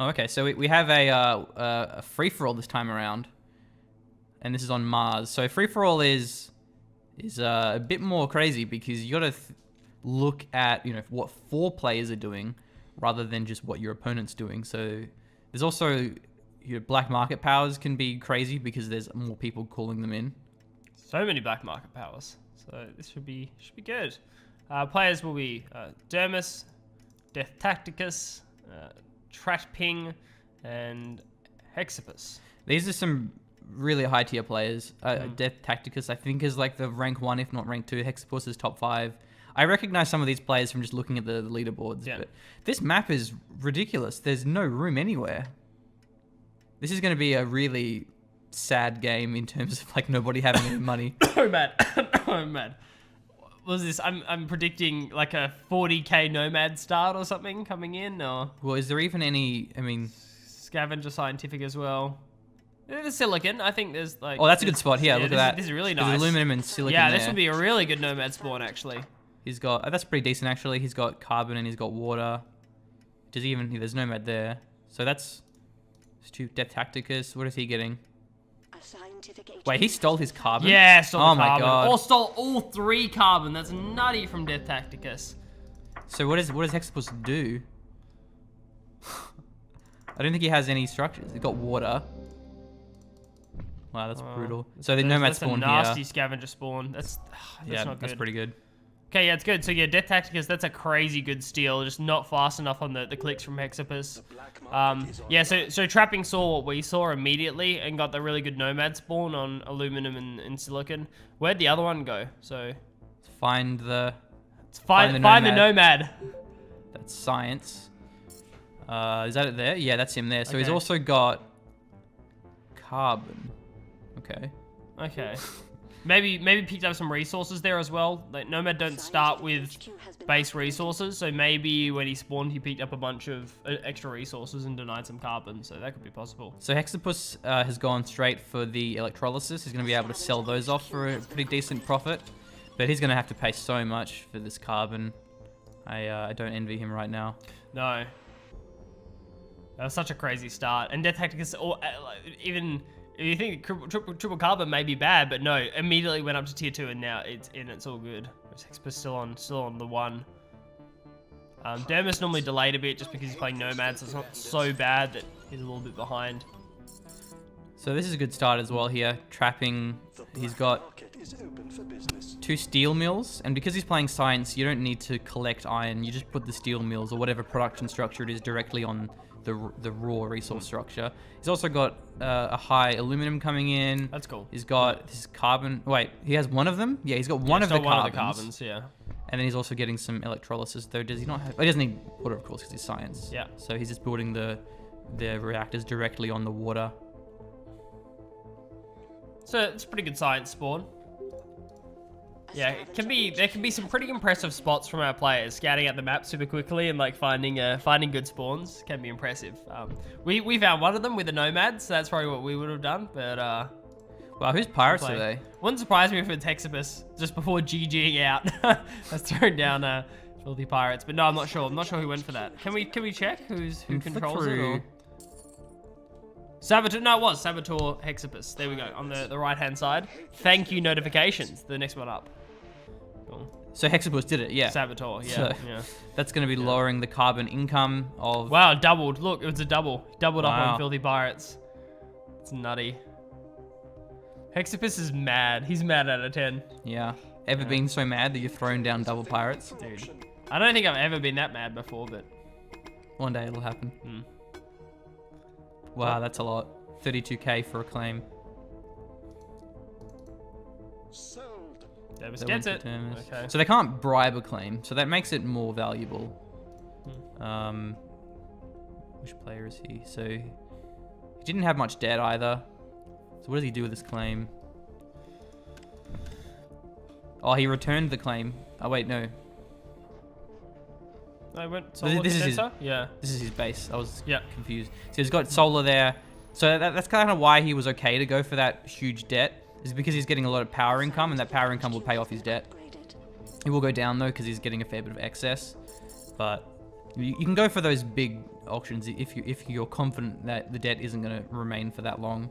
Oh, okay, so we have a free-for-all this time around. And this is on Mars. So free-for-all is a bit more crazy because you got to look at, what 4 players are doing rather than just what your opponent's doing. So there's also, black market powers can be crazy because there's more people calling them in. So many black market powers. So this should be good. Players will be Dermis, Death Tacticus, Tratping, and Hexapus. These are some really high tier players. Death Tacticus, I think, is like the rank 1, if not rank 2. Hexapus is top 5. I recognize some of these players from just looking at the leaderboards, but this map is ridiculous. There's no room anywhere. This is going to be a really sad game in terms of like nobody having any money. Oh man, oh man. What was this? I'm predicting like a 40k nomad start or something coming in, or well, is there even any? I mean, scavenger scientific as well. The silicon, I think there's like. Oh, that's a good spot here. Look at that. This is really nice. There's aluminum and silicon. Yeah, this would be a really good nomad spawn actually. He's got. That's pretty decent actually. He's got carbon and he's got water. Does he even? There's nomad there. So that's. Death Tacticus. What is he getting? Wait, he stole his carbon? Yeah, stole the carbon. My god. Or stole all 3 carbon. That's nutty from Death Tacticus. So what does Hexapus do? I don't think he has any structures. He's got water. Wow, that's brutal. So the nomad spawn here. That's a nasty scavenger spawn. That's not good. That's pretty good. Okay, yeah, it's good. So yeah, Death Tacticus, that's a crazy good steal. Just not fast enough on the clicks from Hexapus. Yeah, so Trapping saw what we saw immediately and got the really good nomad spawn on aluminum and silicon. Where'd the other one go? So find the nomad. That's science. Is that it there? Yeah, that's him there. So he's also got carbon. Okay. Okay. Maybe picked up some resources there as well. Like Nomad don't start with base resources, so maybe when he spawned, he picked up a bunch of extra resources and denied some carbon. So that could be possible. So Hexapus has gone straight for the electrolysis. He's going to be able to sell those off for a pretty decent profit, but he's going to have to pay so much for this carbon. I don't envy him right now. No. That was such a crazy start. And Death Tacticus, or even. You think triple carbon may be bad, but no, immediately went up to tier 2 and now it's all good. Hexapus still on the 1. Dermis normally delayed a bit just because he's playing Nomad, so it's not so bad that he's a little bit behind. So this is a good start as well here. Trapping, he's got 2 steel mills, and because he's playing science, you don't need to collect iron. You just put the steel mills or whatever production structure it is directly on the raw resource structure. He's also got a high aluminum coming in. That's cool. He's got this carbon. Wait, he has one of them? Yeah, he's got one of the carbons. Yeah. And then he's also getting some electrolysis, though. Does he not have? Oh, he doesn't need water, of course, because he's science. Yeah. So he's just building the reactors directly on the water. So it's a pretty good science spawn. Yeah, there can be some pretty impressive spots from our players. Scouting out the map super quickly and like finding good spawns can be impressive. We found one of them with a nomad, so that's probably what we would have done. But wow, whose pirates are they? Wouldn't surprise me if it's Hexapus just before GGing out. That's throwing down filthy pirates. But no, I'm not sure. I'm not sure who went for that. Can we check who controls it? Or? Saboteur, no, it was Saboteur Hexapus. There we go, on the right-hand side. Thank you notifications, the next one up. Cool. So Hexapus did it, yeah. Saboteur, yeah. So that's going to be lowering the carbon income of... Wow, doubled. Look, it was a double. Doubled up on filthy pirates. It's nutty. Hexapus is mad. He's mad out of 10. Yeah. Ever been so mad that you've thrown down double pirates? Dude. I don't think I've ever been that mad before, but... One day it'll happen. Wow, that's a lot. 32k for a claim. Dermis gets it. Okay. So they can't bribe a claim, so that makes it more valuable. Which player is he? So he didn't have much debt either. So what does he do with this claim? Oh, he returned the claim. Oh wait, no. I went This is his base. I was confused. So he's got solar there. So that's kind of why he was okay to go for that huge debt. Is because he's getting a lot of power income, and that power income will pay off his debt. It will go down though because he's getting a fair bit of excess. But you can go for those big auctions if you're confident that the debt isn't going to remain for that long.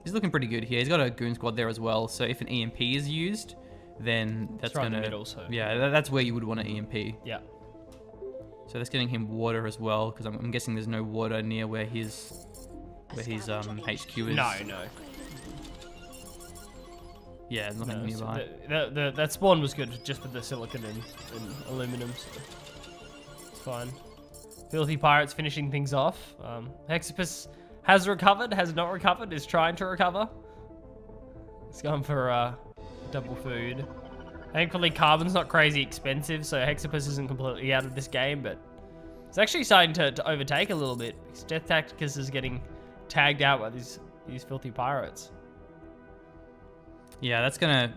He's looking pretty good here. He's got a goon squad there as well. So if an EMP is used, then that's right going in to... the middle, so. Yeah, that's where you would want an EMP. Yeah. So that's getting him water as well, because I'm guessing there's no water near where his HQ is. No. Yeah, there's nothing nearby. That spawn was good just with the silicon and aluminum. So it's fine. Filthy Pirates finishing things off. Hexapus has recovered, has not recovered, is trying to recover. It's gone for double food. Thankfully, carbon's not crazy expensive, so Hexapus isn't completely out of this game, but it's actually starting to overtake a little bit, because Death Tacticus is getting tagged out by these filthy pirates. Yeah, that's going to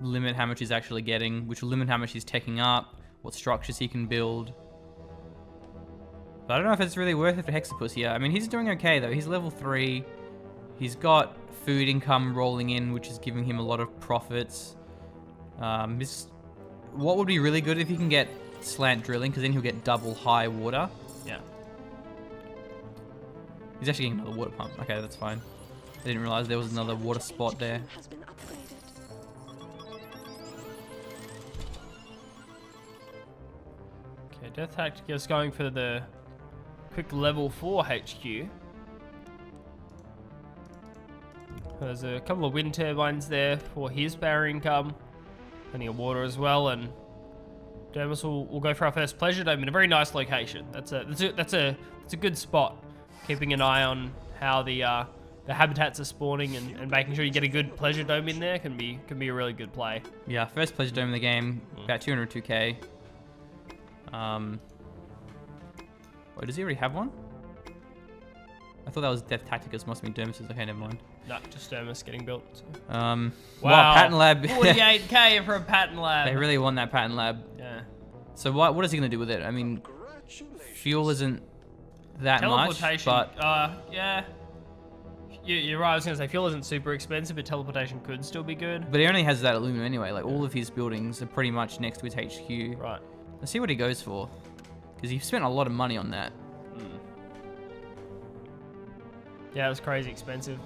limit how much he's actually getting, which will limit how much he's taking up, what structures he can build. But I don't know if it's really worth it for Hexapus here. I mean, he's doing okay, though. He's level 3. He's got food income rolling in, which is giving him a lot of profits. What would be really good if he can get slant drilling, because then he'll get double high water. Yeah. He's actually getting another water pump. Okay, that's fine. I didn't realize there was another water spot there. Okay, Death Tacticus going for the quick level 4 HQ. There's a couple of wind turbines there for his power income. Plenty of water as well, and Dermis will go for our first pleasure dome in a very nice location. That's a good spot. Keeping an eye on how the habitats are spawning and making sure you get a good pleasure dome in there can be a really good play. Yeah, first pleasure dome in the game, about 202k. Wait, does he already have one? I thought that was Death Tacticus, must be Dermis's. Okay, never mind. No, just Dermis getting built. So. Wow, Wow, patent lab. 48k for a patent lab. They really want that patent lab. Yeah. So what is he gonna do with it? I mean, fuel isn't that much, teleportation, but yeah. You're right. I was gonna say fuel isn't super expensive, but teleportation could still be good. he only has that aluminum anyway. Like all of his buildings are pretty much next to his HQ. Right. Let's see what he goes for, because he spent a lot of money on that. Yeah, it was crazy expensive.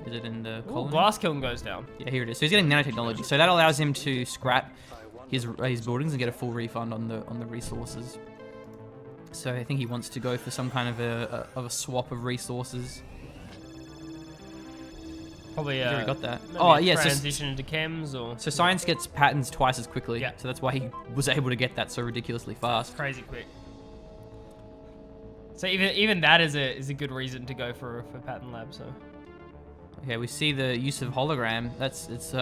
Is it in the Ooh, colony? glass kiln goes down. Yeah, here it is. So he's getting nanotechnology. So that allows him to scrap his buildings and get a full refund on the resources. So I think he wants to go for some kind of a swap of resources. Probably. He's already got that. Maybe Oh yeah. transition into chems or. So science gets patents twice as quickly. Yeah. So that's why he was able to get that so ridiculously fast. Crazy quick. So even that is a good reason to go for patent lab. So. Okay, we see the use of hologram. It's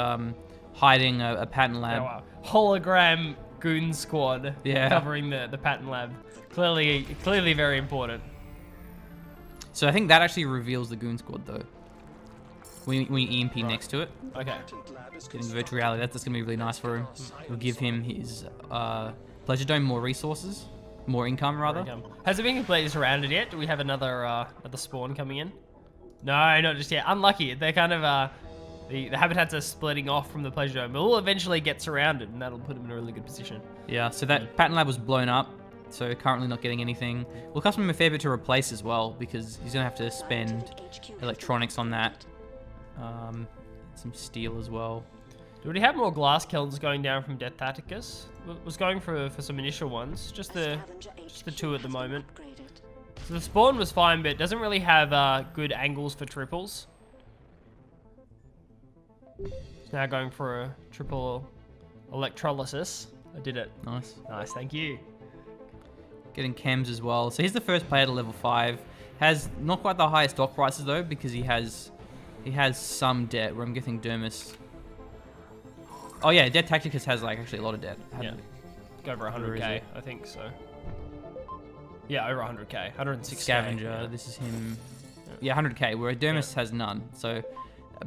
hiding a patent lab. Oh, wow. Hologram goon squad. Yeah. Covering the patent lab. Clearly very important. So I think that actually reveals the goon squad though. When you EMP next to it. Okay. Getting virtual reality, that's going to be really nice for him. It'll give him his pleasure dome more resources, more income rather. Has it been completely surrounded yet? Do we have another spawn coming in? No, not just yet. Unlucky. They're kind of the habitats are splitting off from the pleasure dome. But we'll eventually get surrounded, and that'll put them in a really good position. Yeah. So that patent lab was blown up. So currently not getting anything. Will cost him a fair bit to replace as well, because he's going to have to spend electronics on that. Some steel as well. Do we have more glass kilns going down from Death Tacticus? Was going for some initial ones. Just the two at the moment. So the spawn was fine, but it doesn't really have good angles for triples. It's now going for a triple electrolysis. I did it. Nice. Nice, thank you. Getting chems as well. So he's the first player to level 5. Has not quite the highest stock prices though, because he has some debt, where I'm guessing Dermis. Oh yeah, Death Tacticus has like actually a lot of debt. Yeah. Go over 100k, I think so. Yeah, over 100k. 106k. Scavenger, yeah. this is him. Yeah, 100k, where Dermis has none. So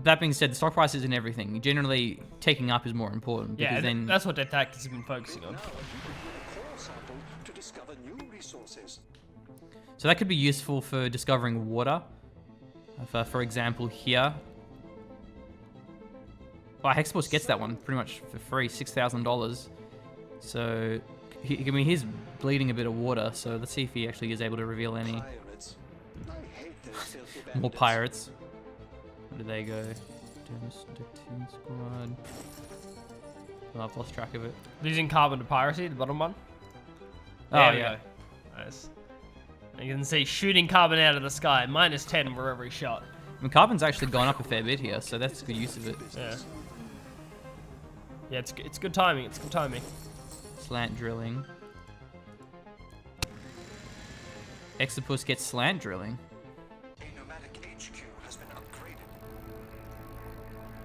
that being said, the stock price isn't everything. Generally, taking up is more important. Yeah, because then that's what Death Tacticus has been focusing on. So that could be useful for discovering water. For example, here. Well, Hexport gets that one pretty much for free, $6,000. So I mean, he's bleeding a bit of water, so let's see if he actually is able to reveal any more pirates. Where did they go? Team squad. Oh, I've lost track of it. Losing carbon to piracy, the bottom one. Oh, There we yeah. go. Nice. And you can see shooting carbon out of the sky, -10 for every shot. I mean, carbon's actually gone up a fair bit here, so that's good use of it. Yeah. Yeah, it's good timing. It's good timing. Slant drilling. Exopus gets slant drilling.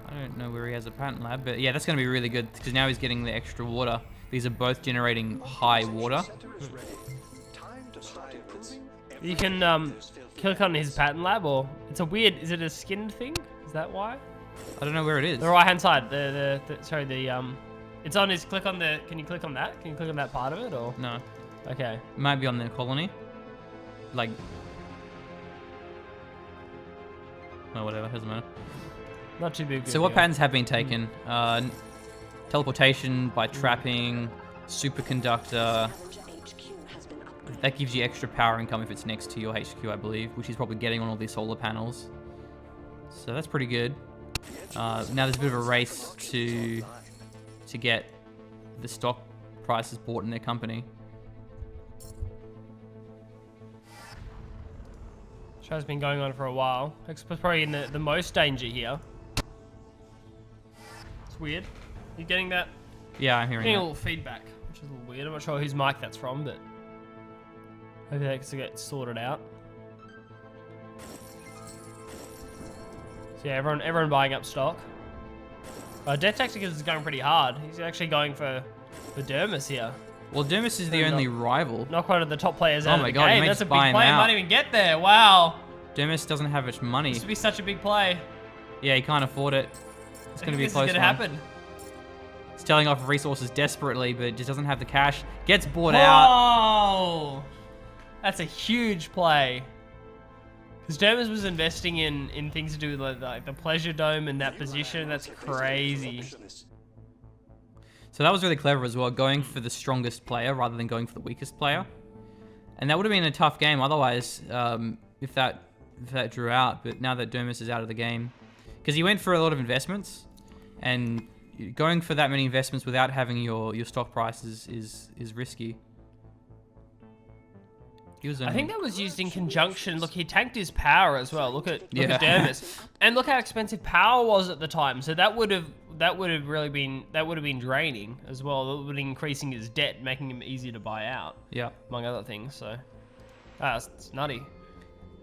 I don't know where he has a patent lab, but yeah, that's going to be really good because now he's getting the extra water. These are both generating high water. You can click on his patent lab, or it's a weird. Is it a skinned thing? Is that why? I don't know where it is. The right hand side. It's on his. Click on the. Can you click on that? Can you click on that part of it, or? No. Okay. It might be on the colony. Like. Oh, whatever. Doesn't matter. Not too big. So what patents have been taken? Teleportation by trapping, superconductor. That gives you extra power income if it's next to your HQ, I believe, which he's probably getting on all these solar panels. So that's pretty good. Now there's a bit of a race to get the stock prices bought in their company. Show's been going on for a while. Expo's probably in the most danger here. It's weird. You getting that? Yeah, I'm hearing Getting a that. little feedback, which is a little weird. I'm not sure whose mic that's from, but hopefully that gets sorted out. So yeah, everyone buying up stock. Death Tacticus is going pretty hard. He's actually going for Dermis here. Well, Dermis is the only rival. Not quite of the top players out Oh of my the god, he game. may That's a just big buy him play. out. Might even get there. Wow. Dermis doesn't have much money. This would be such a big play. Yeah, he can't afford it. It's going to be a close This is one. gonna happen. He's telling off resources desperately, but just doesn't have the cash. Gets bought out. Oh, that's a huge play. Because Dermis was investing in things to do with like the pleasure dome and that position. That's crazy. So that was really clever as well, going for the strongest player rather than going for the weakest player. And that would have been a tough game otherwise if that drew out. But now that Dermis is out of the game, because he went for a lot of investments, and going for that many investments without having your stock prices is risky. I think that was used in conjunction. Look, he tanked his power as well. Look at Dermis, and look how expensive power was at the time. So that would have been draining as well. That would have been increasing his debt, making him easier to buy out. Yeah, among other things. So it's nutty.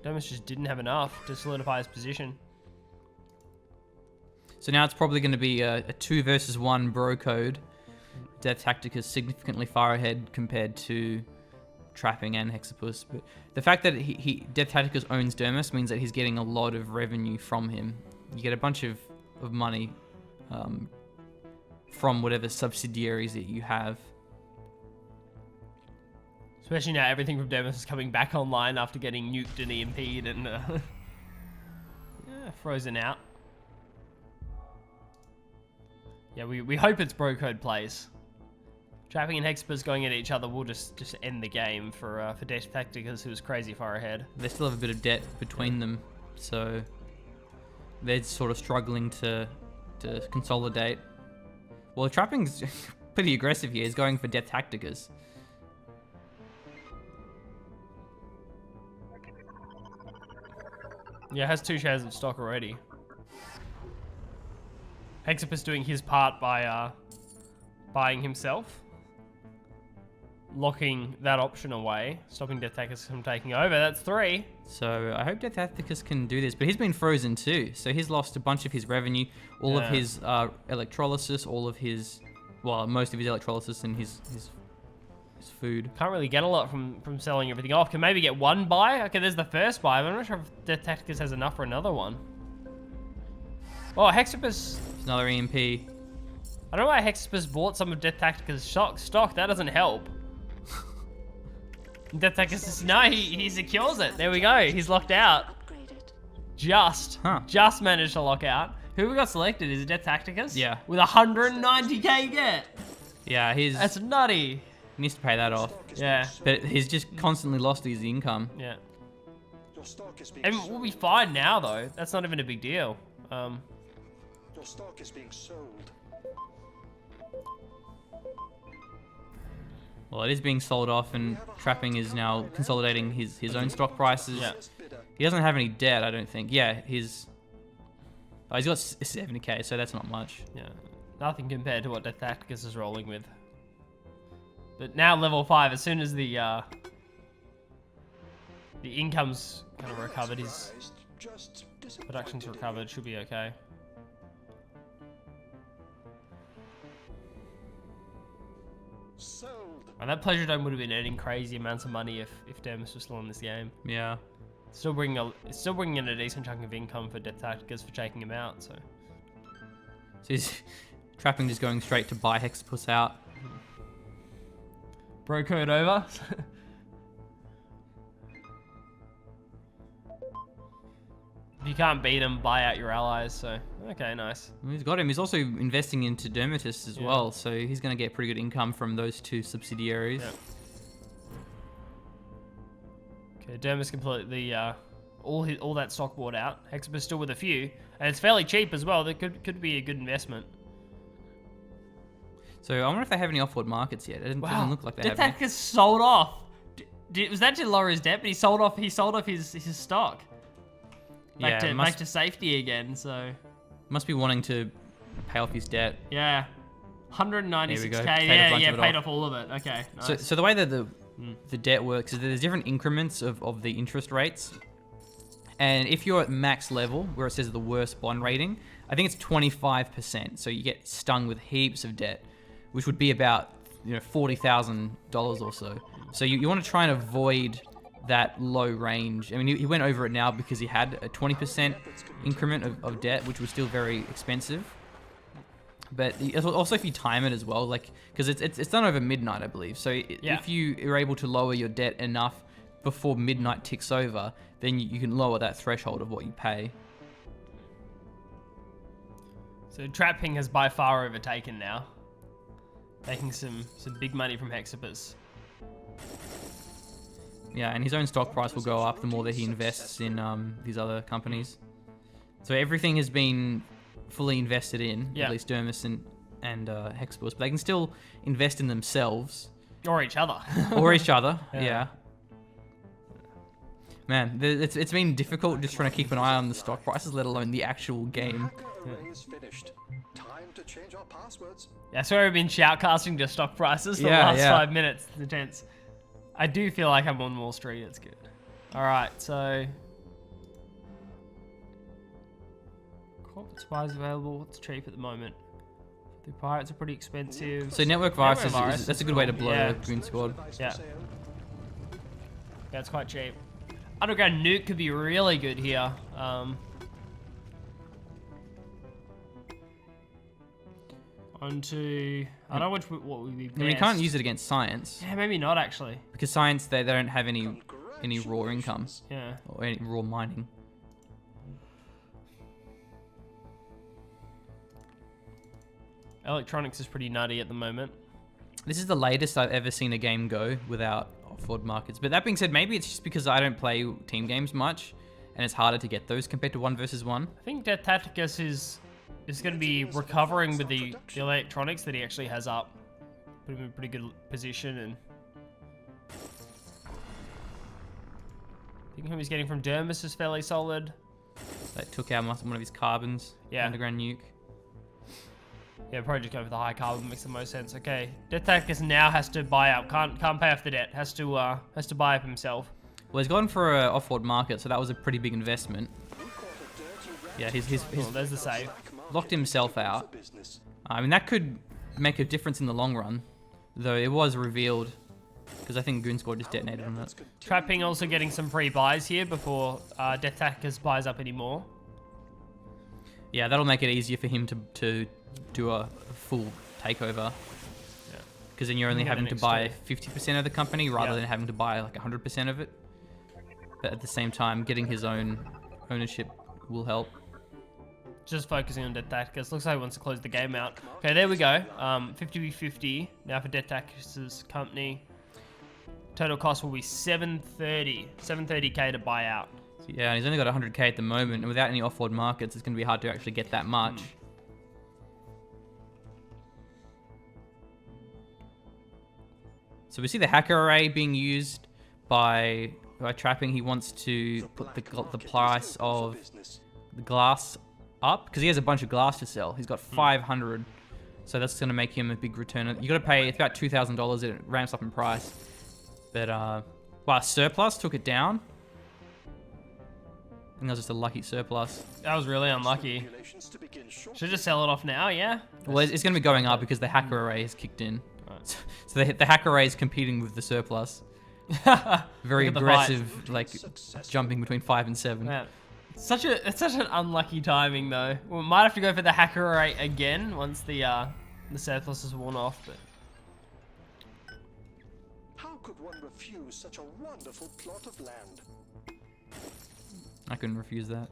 Dermis just didn't have enough to solidify his position. So now it's probably going to be a 2 versus 1 bro code. Death Tactic is significantly far ahead compared to Trapping and Hexapus. But the fact that Death Tacticus owns Dermis means that he's getting a lot of revenue from him. You get a bunch of money from whatever subsidiaries that you have. Especially now everything from Dermis is coming back online after getting nuked and EMP'd and frozen out. Yeah, we hope it's bro code plays. Trapping and Hexapus going at each other will just end the game for Death Tacticus, who was crazy far ahead. They still have a bit of debt between them, so they're sort of struggling to consolidate. Well, Trapping's pretty aggressive here. He's going for Death Tacticus. Yeah, has 2 shares of stock already. Hexapus doing his part by buying himself. Locking that option away, stopping Death Tacticus from taking over. That's 3. So I hope Death Tacticus can do this, but he's been frozen too. So he's lost a bunch of his revenue, all of his electrolysis, all of his, well, most of his electrolysis and his food. Can't really get a lot from selling everything off. Can maybe get 1 buy. Okay, there's the first buy, but I'm not sure if Death Tacticus has enough for another one. Oh, Hexapus. Another EMP. I don't know why Hexapus bought some of Death Tacticus stock. That doesn't help. Death Tacticus, no, he secures it. There we go. He's locked out. Just managed to lock out. Who we got selected? Is it Death Tacticus? Yeah. With 190k get. Yeah, That's nutty. He needs to pay that off. Yeah. But he's just constantly lost his income. Yeah. And we'll be fine now, though. That's not even a big deal. Your stock is being sold. Well, it is being sold off, and Trapping is now consolidating his own stock prices. Yeah. He doesn't have any debt, I don't think. Yeah, he's got 70k, so that's not much. Yeah. Nothing compared to what Death Tacticus is rolling with. But now level 5, as soon as the income's kind of recovered, his production's recovered, should be okay. Sold. And that Pleasure Dome would have been earning crazy amounts of money if Dermis was still in this game. Yeah. Still bringing in a decent chunk of income for Death Tacticus for taking him out. So he's Trapping just going straight to buy Hexapus out. bro code over. If you can't beat him, buy out your allies. So okay, nice. Well, he's got him. He's also investing into Dermitus as well, so he's going to get pretty good income from those two subsidiaries. Yeah. Okay, Dermis completely all that stock bought out. Hexapus still with a few, and it's fairly cheap as well. That could be a good investment. So I wonder if they have any Offworld markets yet. It doesn't look like they have Death any. Tacticus sold off. Was that to lower his debt? But he sold off his stock. Back to safety again. So Must be wanting to pay off his debt. yeah, 196k. There we go. Paid off all of it. Okay. Nice. So the way that the debt works is that there's different increments of the interest rates. And if you're at max level, where it says the worst bond rating, I think it's 25%. So you get stung with heaps of debt, which would be about $40,000 or so. So you want to try and avoid that low range. I mean, he went over it now because he had a 20% increment of debt, which was still very expensive. But also if you time it as well, like, because it's done over midnight, I believe. So if you are able to lower your debt enough before midnight ticks over, then you can lower that threshold of what you pay. So Trapping has by far overtaken now, making some big money from Hexapus. Yeah, and his own stock price will go up the more that he invests in these other companies. So everything has been fully invested in, at least Dermis and Hexapus, but they can still invest in themselves. Or each other. Or each other, yeah. Man, it's been difficult just trying to keep an eye on the stock prices, let alone the actual game. Is finished. Time to change our passwords. Yeah, so we've been shoutcasting just stock prices for the last 5 minutes. It's intense. I do feel like I'm on Wall Street. It's good. All right, so corporate spies available. What's cheap at the moment? The pirates are pretty expensive. So network virus that's a good way to blow a Goon Squad. Yeah, it's quite cheap. Underground nuke could be really good here. Onto I don't know what would be best. I mean, you can't use it against science. Yeah, maybe not actually. Because science, they don't have any raw income. Yeah. Or any raw mining. Electronics is pretty nutty at the moment. This is the latest I've ever seen a game go without Offworld markets. But that being said, maybe it's just because I don't play team games much, and it's harder to get those compared to 1 versus 1. I think Death Tacticus is going to be recovering with the electronics that he actually has up. Put him in a pretty good position, and I think who he's getting from Dermis is fairly solid. That took out one of his carbons. Yeah. Underground nuke. Yeah, probably just go for the high carbon, makes the most sense. Okay, Death Tacticus now has to buy up. Can't pay off the debt. Has to buy up himself. Well, he's gone for an Offworld market, so that was a pretty big investment. Yeah, he's There's the save. Locked himself out. I mean, that could make a difference in the long run, though it was revealed, because I think Goon Squad just detonated on that. Trapping also getting some free buys here before Death Tacticus buys up anymore. Yeah, that'll make it easier for him to do a full takeover. Because then you're only having to buy 50% of the company rather than having to buy like 100% of it. But at the same time, getting his own ownership will help. Just focusing on Death Tacticus. Looks like he wants to close the game out. Okay, there we go. 50v50 now for Death Tacticus' company. Total cost will be 730k to buy out. Yeah, and he's only got 100k at the moment, and without any Offworld markets, it's going to be hard to actually get that much. So we see the hacker array being used by trapping. He wants to put the price of the glass up because he has a bunch of glass to sell. He's got 500, so that's going to make him a big return. You got to pay, it's about $2,000. It ramps up in price, but wow, surplus took it down. I think that was just a lucky surplus. That was really unlucky. Should just sell it off now, yeah? Well, it's going to be going up because the hacker array has kicked in. Right. So the hacker array is competing with the surplus. Very aggressive, like jumping between 5 and 7. Man, it's such an unlucky timing though. We might have to go for the hacker array again once the surplus is worn off. But How could one refuse such a wonderful plot of land? I couldn't refuse that.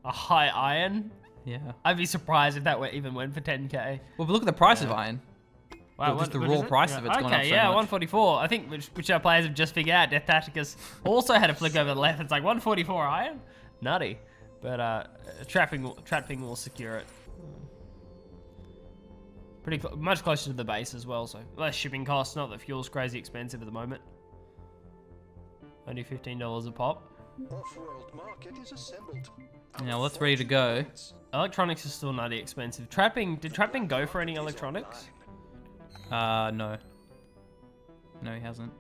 a high iron. Yeah. I'd be surprised if that even went for 10k. Well, but look at the price of iron. Wow, just the raw price of it's gone up so Okay, yeah, much. 144. I think which our players have just figured out. Death Tacticus also had a flick over the left. It's like 144 iron, nutty. But trapping will secure it. Much closer to the base as well, so less shipping costs. Not that fuel's crazy expensive at the moment. Only $15 a pop. Offworld market is assembled. Yeah, well, that's ready to go. Electronics is still nutty expensive. Did trapping go for any electronics? No. No, he hasn't.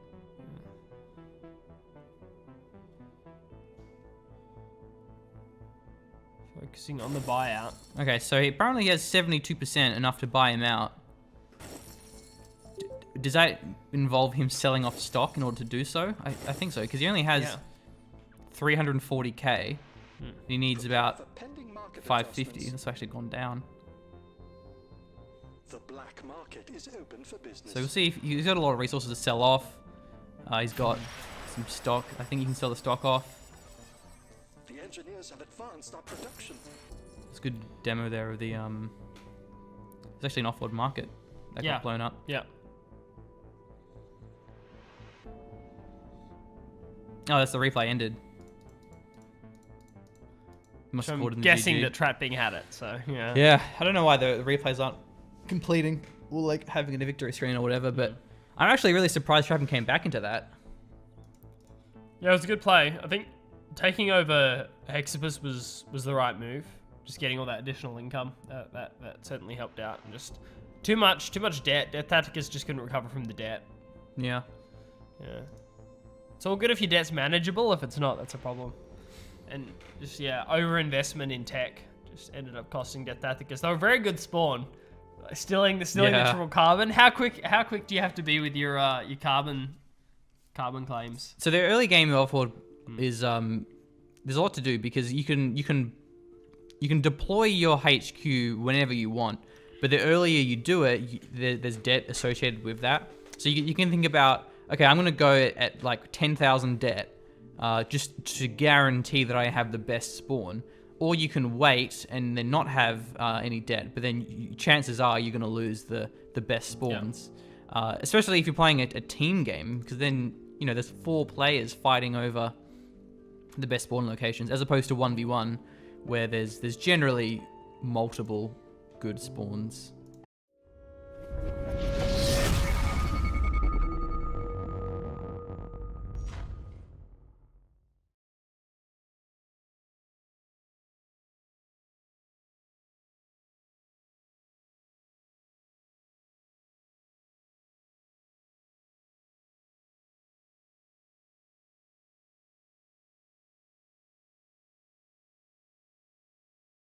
Focusing on the buyout. Okay, so he apparently has 72%, enough to buy him out. Does that involve him selling off stock in order to do so? I think so, because he only has 340k. He needs about 550. That's actually gone down. The black market is open for business. So we'll see if he's got a lot of resources to sell off. He's got some stock. I think you can sell the stock off. The engineers have advanced our production. It's a good demo there of the It's actually an off-world market that got blown up. Yeah. Oh, that's the replay ended. Must So have called in I'm the guessing GG. that trapping had it. So yeah. Yeah, I don't know why the replays aren't completing or like having a victory screen or whatever, but I'm actually really surprised Trapping came back into that. Yeah, it was a good play. I think taking over Hexapus was the right move. Just getting all that additional income that certainly helped out. And just too much debt. Death Tacticus just couldn't recover from the debt. Yeah. Yeah. It's all good if your debt's manageable. If it's not, that's a problem. And just over-investment in tech just ended up costing Death Tacticus. They were a very good spawn. Stealing the triple carbon. How quick do you have to be with your carbon claims? So the early game of Offworld is there's a lot to do because you can deploy your HQ whenever you want, but the earlier you do it, there's debt associated with that. So you can think about, okay, I'm gonna go at like 10,000 debt, just to guarantee that I have the best spawn. Or you can wait and then not have any debt, but then chances are you're going to lose the best spawns. Especially if you're playing a team game, because then, you know, there's 4 players fighting over the best spawn locations, as opposed to 1v1, where there's generally multiple good spawns.